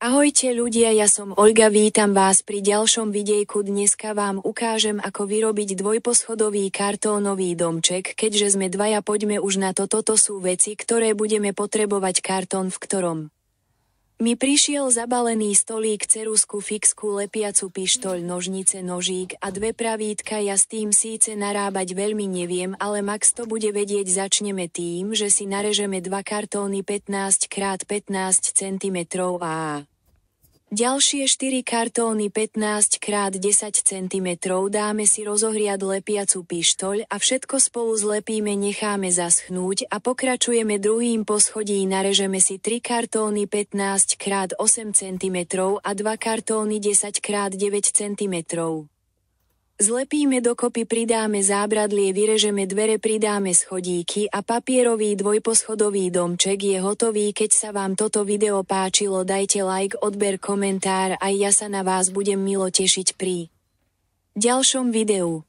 Ahojte ľudia, ja som Olga, vítam vás pri ďalšom videjku. Dneska vám ukážem, ako vyrobiť dvojposchodový kartónový domček. Keďže sme dvaja, poďme už na to. Toto sú veci, ktoré budeme potrebovať: kartón, v ktorom mi prišiel zabalený stolík, ceruzku, fixku, lepiacu pištoľ, nožnice, nožík a 2 pravítka. Ja s tým síce narábať veľmi neviem, ale Max to bude vedieť. Začneme tým, že si narežeme 2 kartóny 15x15 cm a ďalšie 4 kartóny 15x10 cm. Dáme si rozohriať lepiacu pištoľ a všetko spolu zlepíme, necháme zaschnúť a pokračujeme druhým poschodí. Narežeme si 3 kartóny 15x8 cm a 2 kartóny 10x9 cm. Zlepíme dokopy, pridáme zábradlie, vyrežeme dvere, pridáme schodíky a papierový dvojposchodový domček je hotový. Keď sa vám toto video páčilo, dajte like, odber, komentár, aj ja sa na vás budem milo tešiť pri ďalšom videu.